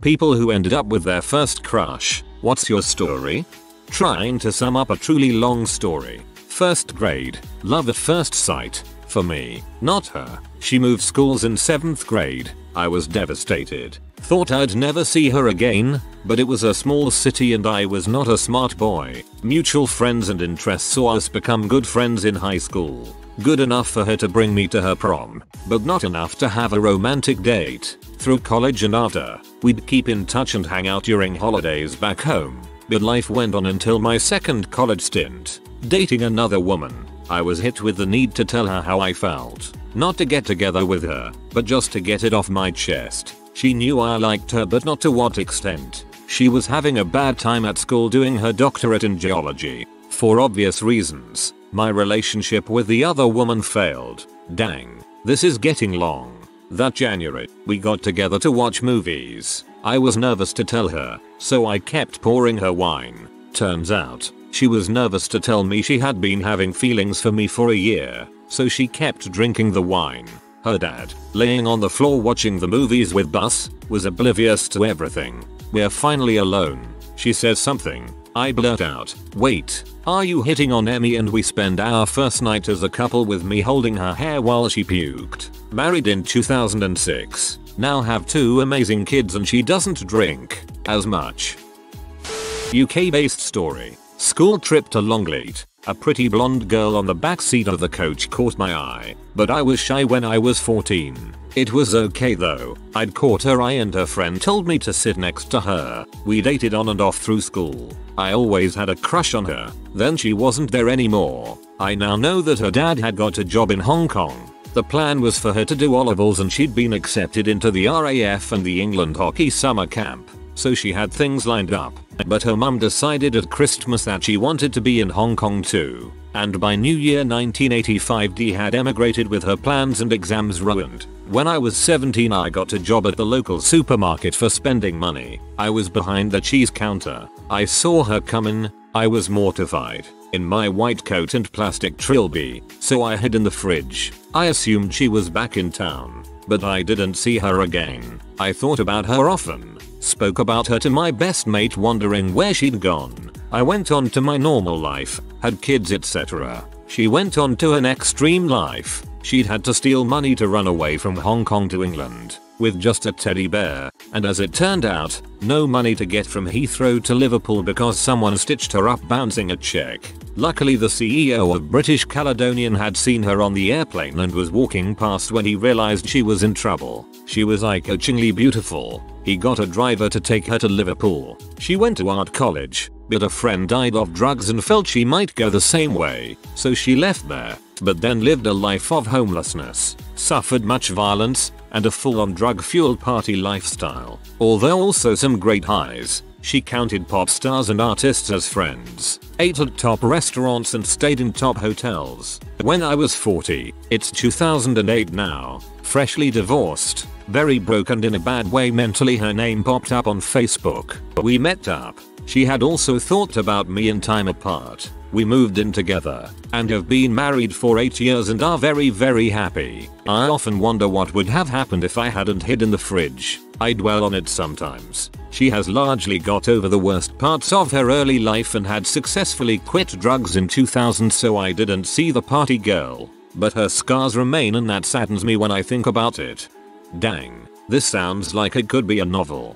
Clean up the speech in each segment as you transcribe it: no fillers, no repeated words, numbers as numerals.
People who ended up with their first crush. What's your story? Trying to sum up a truly long story. First grade. Love at first sight. For me, not her. She moved schools in 7th grade. I was devastated. Thought I'd never see her again, but it was a small city and I was not a smart boy. Mutual friends and interests saw us become good friends in high school. Good enough for her to bring me to her prom, but not enough to have a romantic date. Through college and after, we'd keep in touch and hang out during holidays back home. But life went on until my second college stint. Dating another woman, I was hit with the need to tell her how I felt. Not to get together with her, but just to get it off my chest. She knew I liked her but not to what extent. She was having a bad time at school doing her doctorate in geology. For obvious reasons, my relationship with the other woman failed. Dang, this is getting long. That January, we got together to watch movies. I was nervous to tell her, so I kept pouring her wine. Turns out, she was nervous to tell me she had been having feelings for me for a year, so she kept drinking the wine. Her dad, laying on the floor watching the movies with us, was oblivious to everything. We're finally alone. She says something. I blurt out, "Wait, are you hitting on Emmy?" And we spend our first night as a couple with me holding her hair while she puked. Married in 2006. Now have 2 amazing kids and she doesn't drink as much. UK-based story. School trip to Longleat. A pretty blonde girl on the backseat of the coach caught my eye, but I was shy when I was 14. It was okay though. I'd caught her eye and her friend told me to sit next to her. We dated on and off through school. I always had a crush on her. Then she wasn't there anymore. I now know that her dad had got a job in Hong Kong. The plan was for her to do O-levels and she'd been accepted into the RAF and the England hockey summer camp. So she had things lined up, but her mum decided at Christmas that she wanted to be in Hong Kong too. And by New Year 1985 Dee had emigrated with her plans and exams ruined. When I was 17 I got a job at the local supermarket for spending money. I was behind the cheese counter. I saw her come in. I was mortified. In my white coat and plastic trilby, so I hid in the fridge. I assumed she was back in town, but I didn't see her again. I thought about her often. Spoke about her to my best mate wondering where she'd gone. I went on to my normal life, had kids etc. She went on to an extreme life. She'd had to steal money to run away from Hong Kong to England, with just a teddy bear, and as it turned out, no money to get from Heathrow to Liverpool because someone stitched her up bouncing a check. Luckily the CEO of British Caledonian had seen her on the airplane and was walking past when he realized she was in trouble. She was eye-catchingly beautiful. He got a driver to take her to Liverpool. She went to art college, but a friend died of drugs and felt she might go the same way, so she left there, but then lived a life of homelessness, suffered much violence, and a full-on drug-fueled party lifestyle. Although also some great highs, she counted pop stars and artists as friends, ate at top restaurants and stayed in top hotels. When I was 40, it's 2008 now, freshly divorced, very broke and in a bad way mentally, her name popped up on Facebook. We met up. She had also thought about me in time apart. We moved in together and have been married for 8 years and are very happy. I often wonder what would have happened if I hadn't hid in the fridge. I dwell on it sometimes. She has largely got over the worst parts of her early life and had successfully quit drugs in 2000, so I didn't see the party girl. But her scars remain and that saddens me when I think about it. Dang, this sounds like it could be a novel.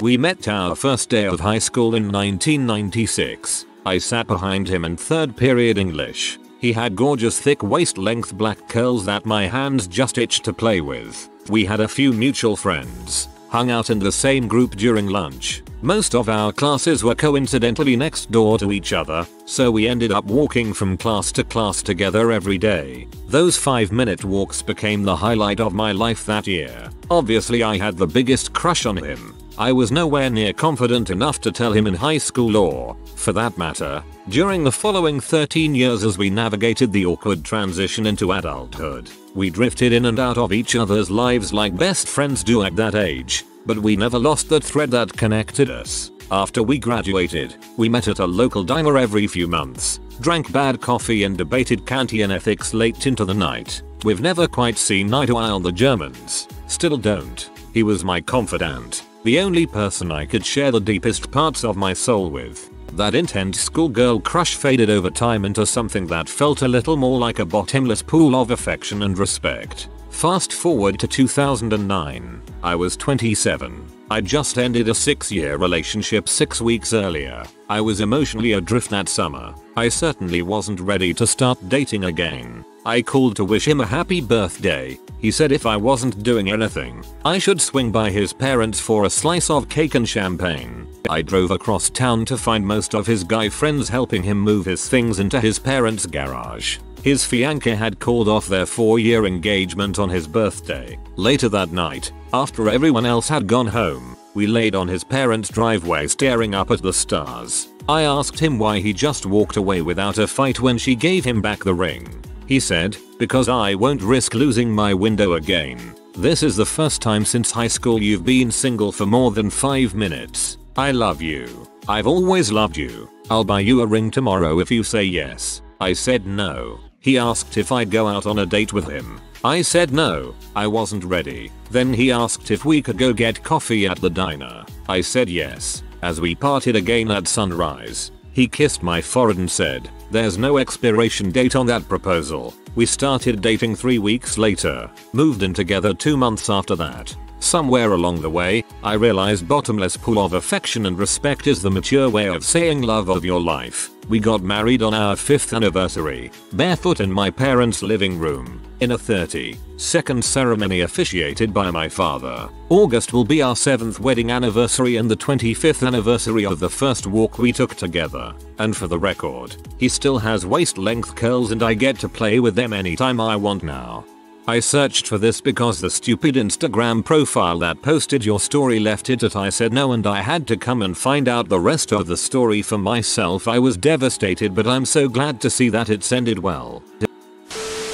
We met our first day of high school in 1996. I sat behind him in 3rd period English. He had gorgeous thick waist-length black curls that my hands just itched to play with. We had a few mutual friends, hung out in the same group during lunch. Most of our classes were coincidentally next door to each other, so we ended up walking from class to class together every day. Those 5-minute walks became the highlight of my life that year. Obviously I had the biggest crush on him. I was nowhere near confident enough to tell him in high school or, for that matter, during the following 13 years as we navigated the awkward transition into adulthood. We drifted in and out of each other's lives like best friends do at that age, but we never lost the thread that connected us. After we graduated, we met at a local diner every few months, drank bad coffee and debated Kantian ethics late into the night. We've never quite seen eye to eye on the Germans. Still don't. He was my confidant. The only person I could share the deepest parts of my soul with. That intense schoolgirl crush faded over time into something that felt a little more like a bottomless pool of affection and respect. Fast forward to 2009. I was 27. I just ended a 6-year relationship 6 weeks earlier. I was emotionally adrift that summer. I certainly wasn't ready to start dating again. I called to wish him a happy birthday. He said if I wasn't doing anything, I should swing by his parents for a slice of cake and champagne. I drove across town to find most of his guy friends helping him move his things into his parents' garage. His fiancée had called off their 4-year engagement on his birthday. Later that night, after everyone else had gone home, we laid on his parents' driveway staring up at the stars. I asked him why he just walked away without a fight when she gave him back the ring. He said, "Because I won't risk losing my window again." This is the first time since high school you've been single for more than 5 minutes. I love you. I've always loved you. I'll buy you a ring tomorrow if you say yes. I said no. He asked if I'd go out on a date with him. I said no, I wasn't ready. Then he asked if we could go get coffee at the diner. I said yes. As we parted again at sunrise, he kissed my forehead and said, "There's no expiration date on that proposal." We started dating 3 weeks later, moved in together 2 months after that. Somewhere along the way, I realized bottomless pool of affection and respect is the mature way of saying love of your life. We got married on our 5th anniversary, barefoot in my parents' living room, in a 30-second ceremony officiated by my father. August will be our 7th wedding anniversary and the 25th anniversary of the first walk we took together. And for the record, he still has waist-length curls and I get to play with them anytime I want now. I searched for this because the stupid Instagram profile that posted your story left it at I said no and I had to come and find out the rest of the story for myself. I was devastated, but I'm so glad to see that it's ended well.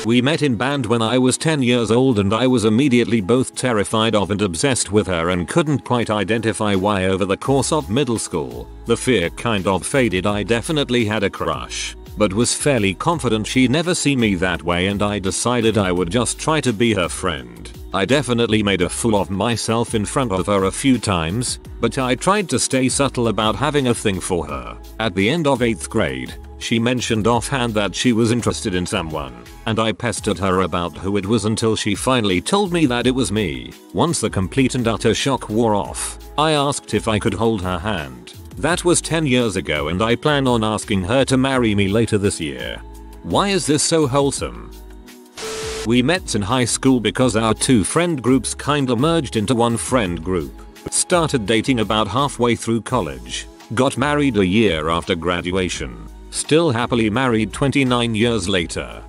We met in band when I was 10 years old and I was immediately both terrified of and obsessed with her and couldn't quite identify why. Over the course of middle school, the fear kind of faded. I definitely had a crush, but was fairly confident she'd never see me that way and I decided I would just try to be her friend. I definitely made a fool of myself in front of her a few times, but I tried to stay subtle about having a thing for her. At the end of 8th grade, she mentioned offhand that she was interested in someone, and I pestered her about who it was until she finally told me that it was me. Once the complete and utter shock wore off, I asked if I could hold her hand. That was 10 years ago and I plan on asking her to marry me later this year. Why is this so wholesome? We met in high school because our 2 friend groups kinda merged into one friend group. Started dating about halfway through college. Got married a year after graduation. Still happily married 29 years later.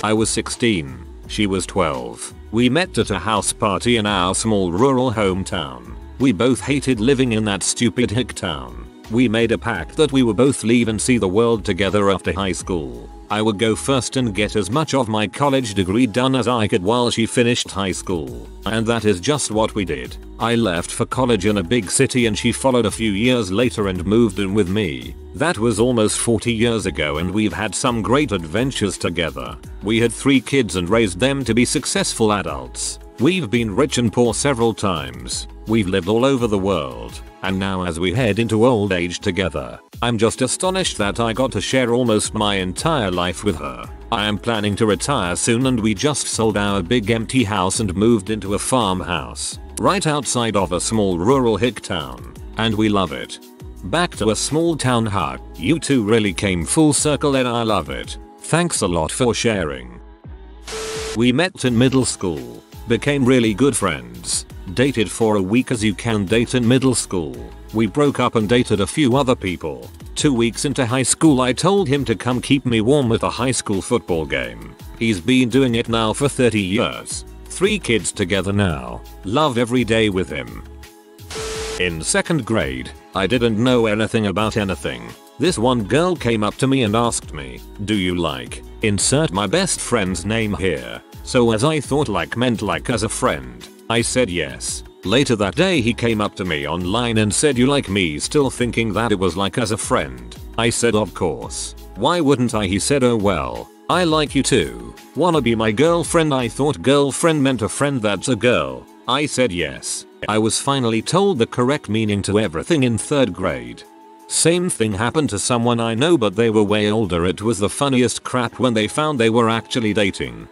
I was 16. She was 12. We met at a house party in our small rural hometown. We both hated living in that stupid hick town. We made a pact that we would both leave and see the world together after high school. I would go first and get as much of my college degree done as I could while she finished high school. And that is just what we did. I left for college in a big city and she followed a few years later and moved in with me. That was almost 40 years ago and we've had some great adventures together. We had 3 kids and raised them to be successful adults. We've been rich and poor several times. We've lived all over the world. And now as we head into old age together, I'm just astonished that I got to share almost my entire life with her. I am planning to retire soon and we just sold our big empty house and moved into a farmhouse right outside of a small rural hick town. And we love it. Back to a small town hug. You two really came full circle and I love it. Thanks a lot for sharing. We met in middle school. Became really good friends. Dated for a week as you can date in middle school. We broke up and dated a few other people. 2 weeks into high school I told him to come keep me warm at a high school football game. He's been doing it now for 30 years. 3 kids together now. Love every day with him. In 2nd grade, I didn't know anything about anything. This one girl came up to me and asked me, "Do you like?" Insert my best friend's name here. So as I thought like meant like as a friend, I said yes. Later that day he came up to me online and said, "You like me?" Still thinking that it was like as a friend. I said of course. Why wouldn't I? He said, "Oh well, I like you too. Wanna be my girlfriend?" I thought girlfriend meant a friend that's a girl. I said yes. I was finally told the correct meaning to everything in 3rd grade. Same thing happened to someone I know, but they were way older. It was the funniest crap when they found they were actually dating.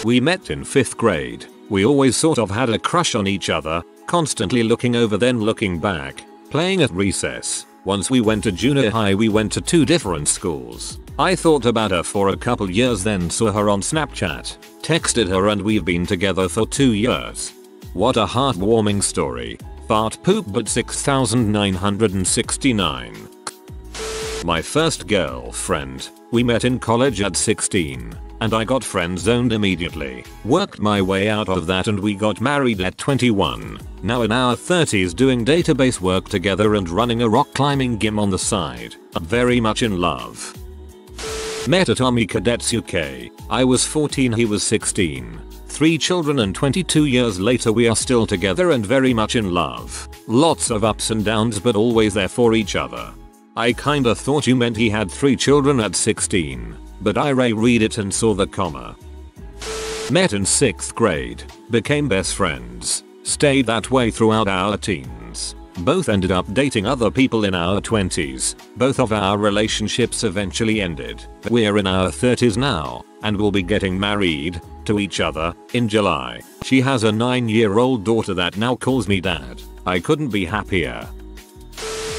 We met in 5th grade. We always sort of had a crush on each other, constantly looking over then looking back, playing at recess. Once we went to junior high, we went to 2 different schools. I thought about her for a couple years, then saw her on Snapchat, texted her, and we've been together for 2 years. What a heartwarming story. Fart poop but 6969. My first girlfriend. We met in college at 16, and I got friend-zoned immediately. Worked my way out of that and we got married at 21. Now in our 30s doing database work together and running a rock climbing gym on the side. Very much in love. Met at Army Cadets UK. I was 14, he was 16. 3 children, and 22 years later we are still together and very much in love. Lots of ups and downs but always there for each other. I kinda thought you meant he had 3 children at 16, but I reread it and saw the comma. Met in 6th grade. Became best friends. Stayed that way throughout our teens. Both ended up dating other people in our 20s. Both of our relationships eventually ended. We're in our 30s now, and we'll be getting married to each other in July. She has a 9-year-old daughter that now calls me dad. I couldn't be happier.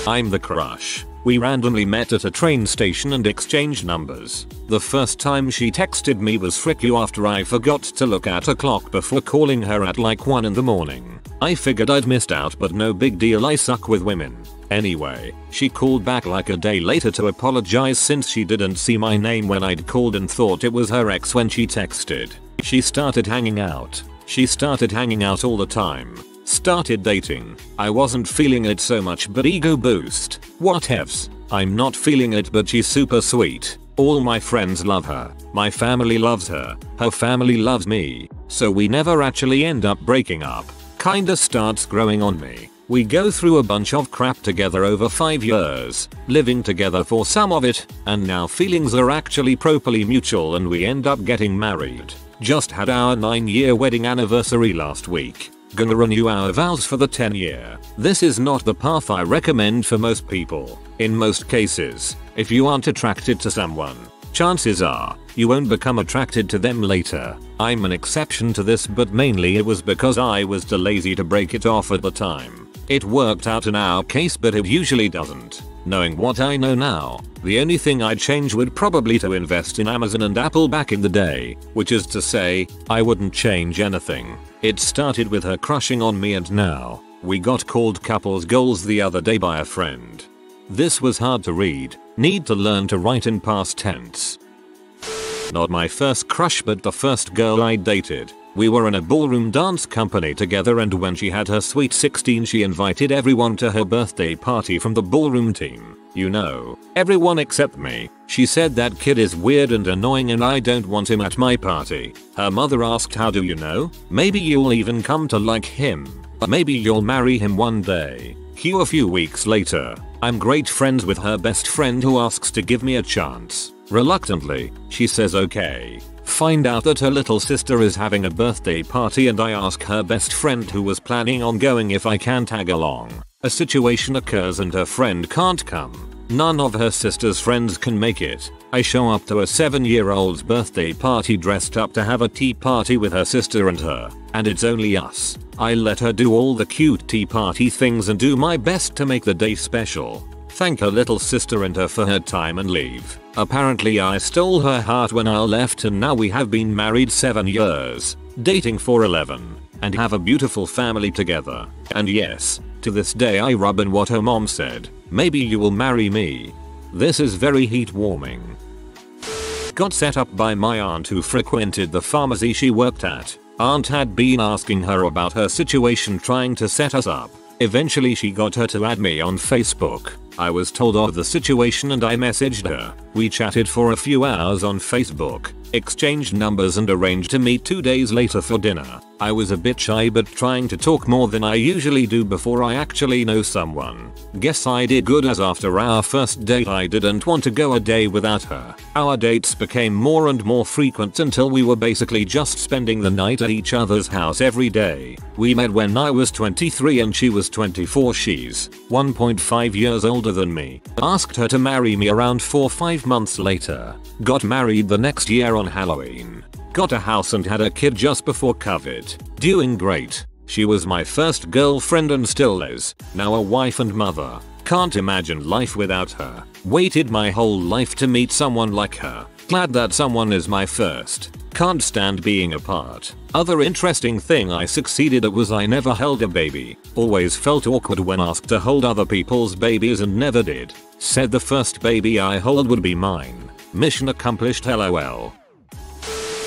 I'm the crush. We randomly met at a train station and exchanged numbers. The first time she texted me was frick you after I forgot to look at a clock before calling her at like 1 in the morning. I figured I'd missed out, but no big deal, I suck with women. Anyway, she called back like a day later to apologize since she didn't see my name when I'd called and thought it was her ex when she texted. She started hanging out. She started hanging out all the time. Started dating. I wasn't feeling it so much, but ego boost. Whatevs. I'm not feeling it, but she's super sweet. All my friends love her. My family loves her. Her family loves me. So we never actually end up breaking up. Kinda starts growing on me. We go through a bunch of crap together over 5 years, living together for some of it, and now feelings are actually properly mutual and we end up getting married. Just had our 9-year wedding anniversary last week. Gonna renew our vows for the 10-year. This is not the path I recommend for most people. In most cases, if you aren't attracted to someone, chances are you won't become attracted to them later. I'm an exception to this, but mainly it was because I was too lazy to break it off at the time. It worked out in our case, but it usually doesn't. Knowing what I know now, the only thing I'd change would probably to invest in Amazon and Apple back in the day, which is to say, I wouldn't change anything. It started with her crushing on me and now, we got called couples goals the other day by a friend. This was hard to read, need to learn to write in past tense. Not my first crush, but the first girl I dated. We were in a ballroom dance company together, and when she had her sweet 16 she invited everyone to her birthday party from the ballroom team. You know, everyone except me. She said that kid is weird and annoying and I don't want him at my party. Her mother asked, how do you know? Maybe you'll even come to like him. Maybe you'll marry him one day. Cue a few weeks later. I'm great friends with her best friend who asks to give me a chance. Reluctantly, she says okay. Find out that her little sister is having a birthday party and I ask her best friend who was planning on going if I can tag along. A situation occurs and her friend can't come. None of her sister's friends can make it. I show up to a 7-year-old's birthday party dressed up to have a tea party with her sister and her, and it's only us. I let her do all the cute tea party things and do my best to make the day special. Thank her little sister and her for her time and leave. Apparently I stole her heart when I left and now we have been married 7 years, dating for 11, and have a beautiful family together. And yes, to this day I rub in what her mom said, maybe you will marry me. This is very heat warming. Got set up by my aunt who frequented the pharmacy she worked at. Aunt had been asking her about her situation, trying to set us up. Eventually she got her to add me on Facebook. I was told of the situation and I messaged her. We chatted for a few hours on Facebook. exchanged numbers and arranged to meet 2 days later for dinner. I was a bit shy but trying to talk more than I usually do before I actually know someone. Guess I did good, as after our first date I didn't want to go a day without her. Our dates became more and more frequent until we were basically just spending the night at each other's house every day. We met when I was 23 and she was 24. She's 1.5 years older than me. Asked her to marry me around 4-5 months later. Got married the next year on Halloween. Got a house and had a kid just before COVID. Doing great. She was my first girlfriend and still is. Now a wife and mother. Can't imagine life without her. Waited my whole life to meet someone like her. Glad that someone is my first. Can't stand being apart. Other interesting thing I succeeded at was I never held a baby. Always felt awkward when asked to hold other people's babies and never did. Said the first baby I hold would be mine. Mission accomplished, lol.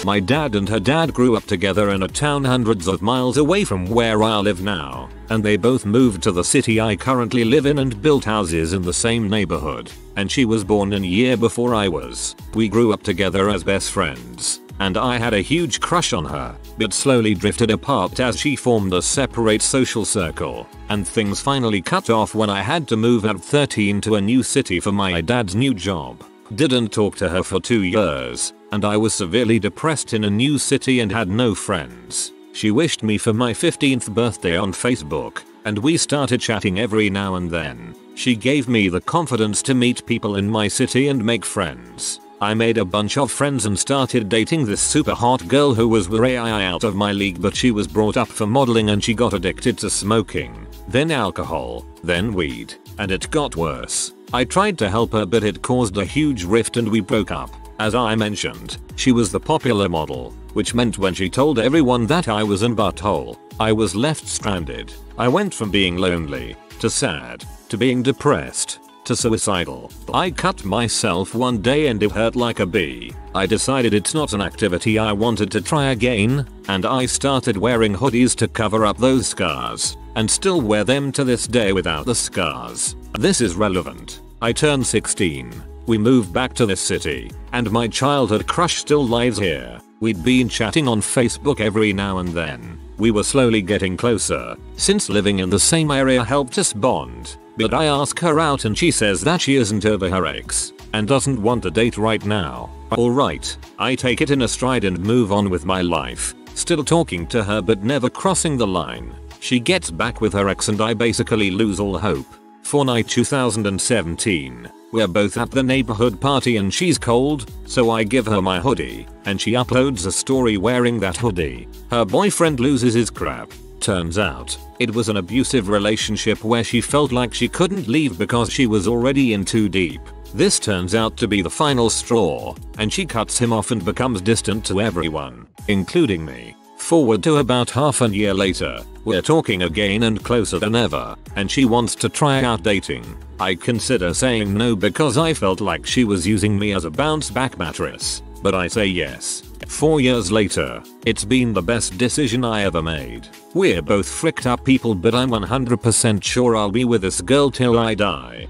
My dad and her dad grew up together in a town hundreds of miles away from where I live now, and they both moved to the city I currently live in and built houses in the same neighborhood, and she was born a year before I was. We grew up together as best friends, and I had a huge crush on her, but slowly drifted apart as she formed a separate social circle, and things finally cut off when I had to move at 13 to a new city for my dad's new job. Didn't talk to her for 2 years, and I was severely depressed in a new city and had no friends. She wished me for my 15th birthday on Facebook, and we started chatting every now and then. She gave me the confidence to meet people in my city and make friends. I made a bunch of friends and started dating this super hot girl who was way out of my league, but she was brought up for modeling and she got addicted to smoking, then alcohol, then weed, and it got worse. I tried to help her but it caused a huge rift and we broke up. As I mentioned, she was the popular model, which meant when she told everyone that I was in butthole, I was left stranded. I went from being lonely, to sad, to being depressed, to suicidal. I cut myself one day and it hurt like a bee. I decided it's not an activity I wanted to try again, and I started wearing hoodies to cover up those scars, and still wear them to this day without the scars. This is relevant. I turned 16. We moved back to this city, and my childhood crush still lives here. We'd been chatting on Facebook every now and then. We were slowly getting closer, since living in the same area helped us bond. But I ask her out and she says that she isn't over her ex, and doesn't want a date right now. Alright, I take it in a stride and move on with my life. Still talking to her but never crossing the line. She gets back with her ex and I basically lose all hope. Fortnite 2017. We're both at the neighborhood party and she's cold, so I give her my hoodie, and she uploads a story wearing that hoodie. Her boyfriend loses his crap. Turns out, it was an abusive relationship where she felt like she couldn't leave because she was already in too deep. This turns out to be the final straw, and she cuts him off and becomes distant to everyone, including me. Forward to about half a year later, we're talking again and closer than ever, and she wants to try out dating. I consider saying no because I felt like she was using me as a bounce back mattress, but I say yes. 4 years later, it's been the best decision I ever made. We're both fricked up people, but I'm 100% sure I'll be with this girl till I die.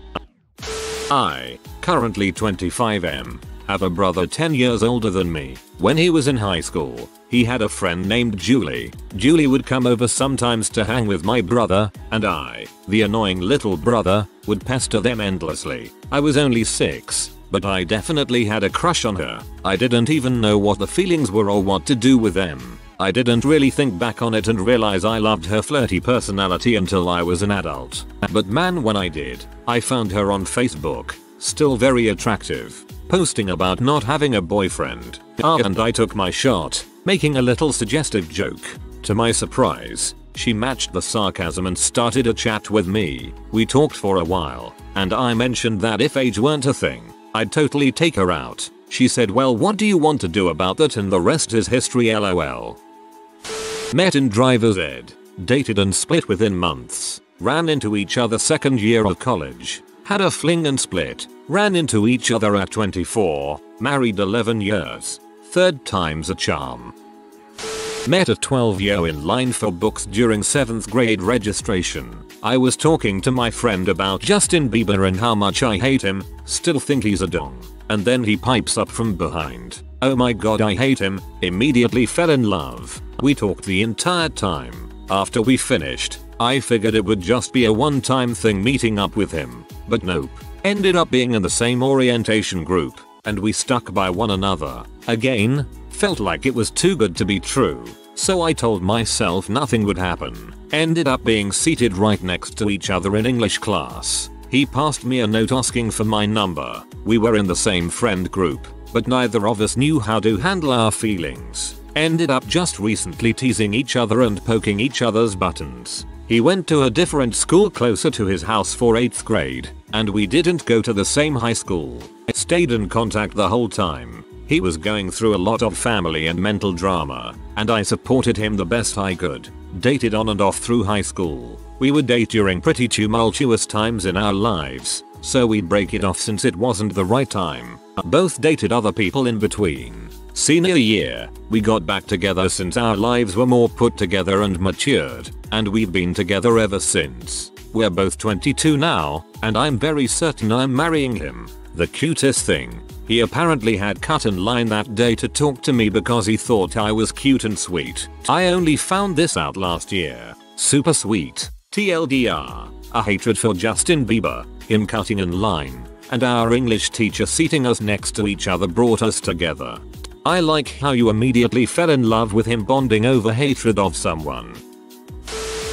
I, currently 25, have a brother 10 years older than me. When he was in high school, he had a friend named Julie. Julie would come over sometimes to hang with my brother, and I, the annoying little brother, would pester them endlessly. I was only 6, but I definitely had a crush on her. I didn't even know what the feelings were or what to do with them. I didn't really think back on it and realize I loved her flirty personality until I was an adult. But man, when I did, I found her on Facebook, still very attractive, posting about not having a boyfriend. And I took my shot, making a little suggestive joke. To my surprise, she matched the sarcasm and started a chat with me. We talked for a while, and I mentioned that if age weren't a thing, I'd totally take her out. She said, well, what do you want to do about that, and the rest is history, lol. Met in driver's ed. Dated and split within months. Ran into each other second year of college. Had a fling and split. Ran into each other at 24. Married 11 years. Third time's a charm. Met at 12 in line for books during 7th grade registration. I was talking to my friend about Justin Bieber and how much I hate him, still think he's a dong. And then he pipes up from behind. Oh my god, I hate him. Immediately fell in love. We talked the entire time. After we finished, I figured it would just be a one-time thing meeting up with him. But nope. Ended up being in the same orientation group, and we stuck by one another. Again, felt like it was too good to be true. So I told myself nothing would happen. Ended up being seated right next to each other in English class. He passed me a note asking for my number. We were in the same friend group, but neither of us knew how to handle our feelings. Ended up just recently teasing each other and poking each other's buttons. He went to a different school closer to his house for 8th grade, and we didn't go to the same high school. Stayed in contact the whole time. He was going through a lot of family and mental drama, and I supported him the best I could. Dated on and off through high school. We would date during pretty tumultuous times in our lives, so we'd break it off since it wasn't the right time. Both dated other people in between. Senior year, we got back together since our lives were more put together and matured, and we've been together ever since. We're both 22 now, and I'm very certain I'm marrying him. The cutest thing, he apparently had cut in line that day to talk to me because he thought I was cute and sweet. I only found this out last year. Super sweet. TLDR. A hatred for Justin Bieber, him cutting in line, and our English teacher seating us next to each other brought us together. I like how you immediately fell in love with him bonding over hatred of someone.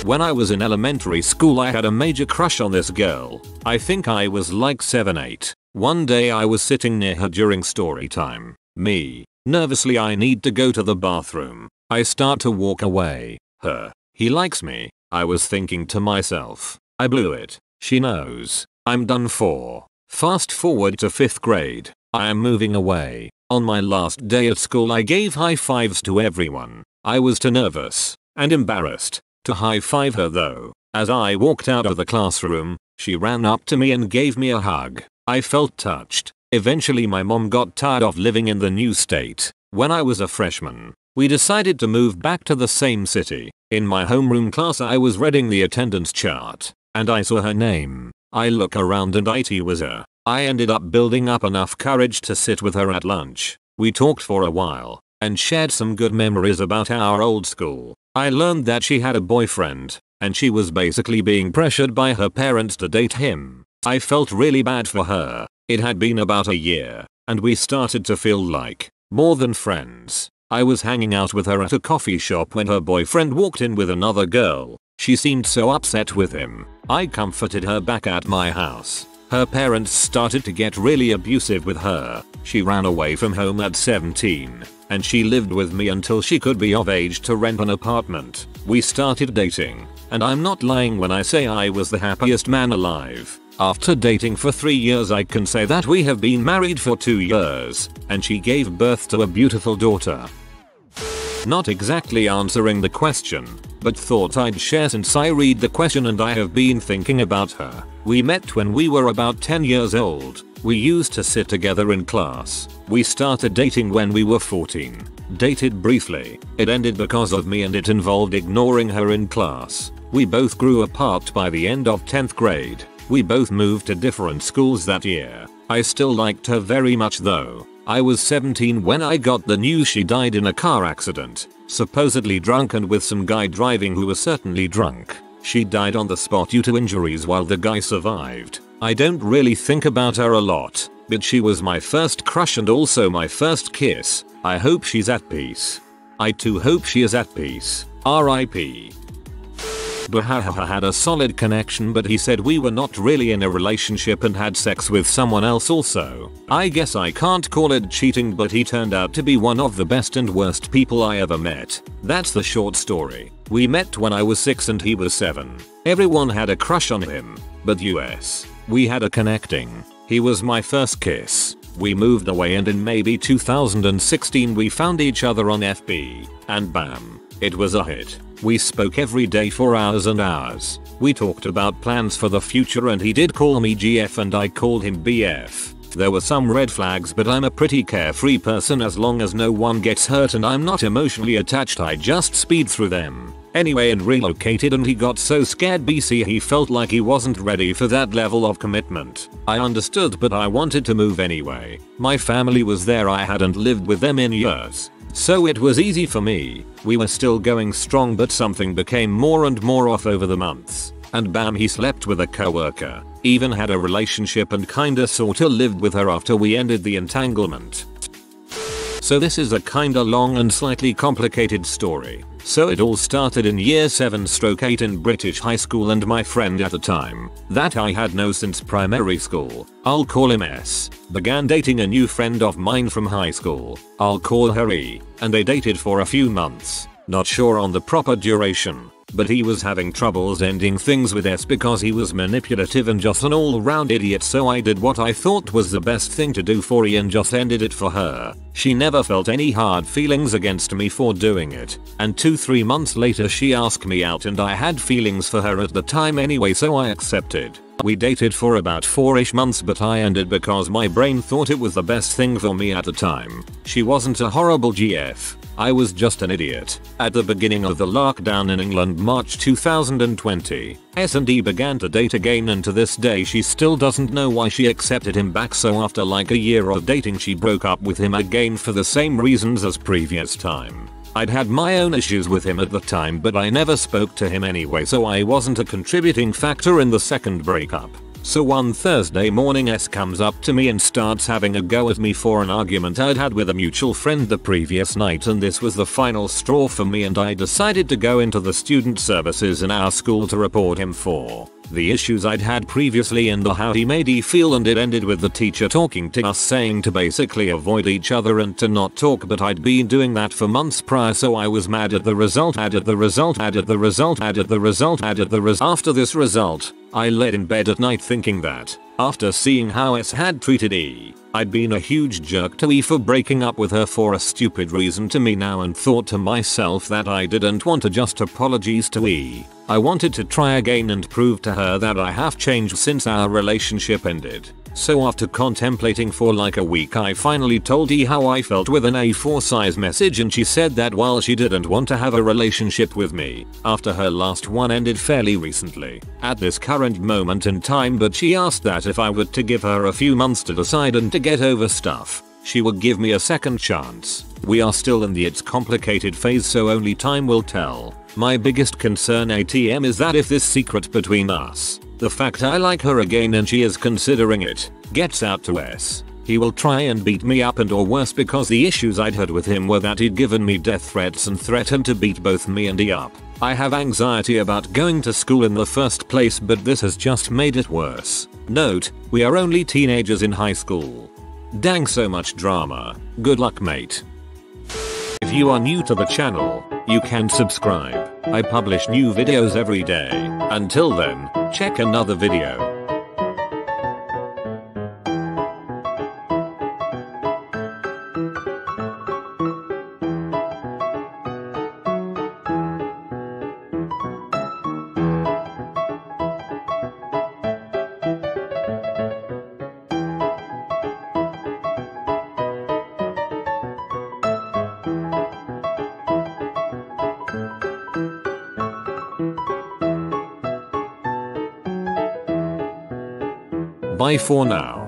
When I was in elementary school I had a major crush on this girl. I think I was like 7-8. One day I was sitting near her during story time. Me. Nervously I need to go to the bathroom. I start to walk away. Her. He likes me. I was thinking to myself. I blew it. She knows. I'm done for. Fast forward to 5th grade. I am moving away. On my last day at school I gave high fives to everyone. I was too nervous and embarrassed to high five her though. As I walked out of the classroom, she ran up to me and gave me a hug. I felt touched. Eventually my mom got tired of living in the new state. When I was a freshman, we decided to move back to the same city. In my homeroom class I was reading the attendance chart, and I saw her name. I look around and it was her. I ended up building up enough courage to sit with her at lunch. We talked for a while, and shared some good memories about our old school. I learned that she had a boyfriend, and she was basically being pressured by her parents to date him. I felt really bad for her. It had been about a year, and we started to feel like more than friends. I was hanging out with her at a coffee shop when her boyfriend walked in with another girl. She seemed so upset with him. I comforted her back at my house. Her parents started to get really abusive with her. She ran away from home at 17, and she lived with me until she could be of age to rent an apartment. We started dating, and I'm not lying when I say I was the happiest man alive. After dating for 3 years I can say that we have been married for 2 years, and she gave birth to a beautiful daughter. Not exactly answering the question, but thought I'd share since I read the question and I have been thinking about her. We met when we were about 10 years old. We used to sit together in class. We started dating when we were 14. Dated briefly. It ended because of me and it involved ignoring her in class. We both grew apart by the end of 10th grade. We both moved to different schools that year. I still liked her very much though. I was 17 when I got the news she died in a car accident, supposedly drunk and with some guy driving who was certainly drunk. She died on the spot due to injuries while the guy survived. I don't really think about her a lot, but she was my first crush and also my first kiss. I hope she's at peace. I too hope she is at peace. R.I.P. Bahaha had a solid connection but he said we were not really in a relationship and had sex with someone else also. I guess I can't call it cheating but he turned out to be one of the best and worst people I ever met. That's the short story. We met when I was 6 and he was 7. Everyone had a crush on him, but US. We had a connecting. He was my first kiss. We moved away and in maybe 2016 we found each other on FB, and bam, it was a hit. We spoke every day for hours and hours. We talked about plans for the future and he did call me GF and I called him BF. There were some red flags but I'm a pretty carefree person as long as no one gets hurt and I'm not emotionally attached I just speed through them. anyway and relocated, and he got so scared BC he felt like he wasn't ready for that level of commitment. I understood, but I wanted to move anyway. My family was there, I hadn't lived with them in years. So it was easy for me. We were still going strong, but something became more and more off over the months. And bam, he slept with a coworker. Even had a relationship and kinda sorta lived with her after we ended the entanglement. So this is a kinda long and slightly complicated story. So it all started in year 7/8 in British high school, and my friend at the time, that I had known since primary school, I'll call him S, began dating a new friend of mine from high school, I'll call her E, and they dated for a few months, not sure on the proper duration. But he was having troubles ending things with S because he was manipulative and just an all-round idiot, so I did what I thought was the best thing to do for E and just ended it for her. She never felt any hard feelings against me for doing it, and 2-3 months later she asked me out, and I had feelings for her at the time anyway, so I accepted. We dated for about 4ish months, but I ended because my brain thought it was the best thing for me at the time. She wasn't a horrible GF. I was just an idiot. At the beginning of the lockdown in England, March 2020, S&D began to date again, and to this day she still doesn't know why she accepted him back, so after like a year of dating she broke up with him again for the same reasons as previous time. I'd had my own issues with him at the time, but I never spoke to him anyway, so I wasn't a contributing factor in the second breakup. So one Thursday morning S comes up to me and starts having a go at me for an argument I'd had with a mutual friend the previous night, and this was the final straw for me, and I decided to go into the student services in our school to report him for the issues I'd had previously and the how he made me feel, and it ended with the teacher talking to us saying to basically avoid each other and to not talk, but I'd been doing that for months prior, so I was mad at the result. After this result, I laid in bed at night thinking that, after seeing how S had treated E, I'd been a huge jerk to E for breaking up with her for a stupid reason to me now, and thought to myself that I didn't want to just apologies to E. I wanted to try again and prove to her that I have changed since our relationship ended. So after contemplating for like a week, I finally told E how I felt with an A4 size message, and she said that while she didn't want to have a relationship with me after her last one ended fairly recently at this current moment in time, but she asked that if I were to give her a few months to decide and to get over stuff, she would give me a second chance. We are still in the it's complicated phase, so only time will tell. My biggest concern ATM is that if this secret between us, the fact I like her again and she is considering it, gets out to S, he will try and beat me up, and or worse, because the issues I'd had with him were that he'd given me death threats and threatened to beat both me and E up. I have anxiety about going to school in the first place, but this has just made it worse. Note, we are only teenagers in high school. Dang, so much drama. Good luck, mate. If you are new to the channel, you can subscribe. I publish new videos every day. Until then, check another video. Bye for now.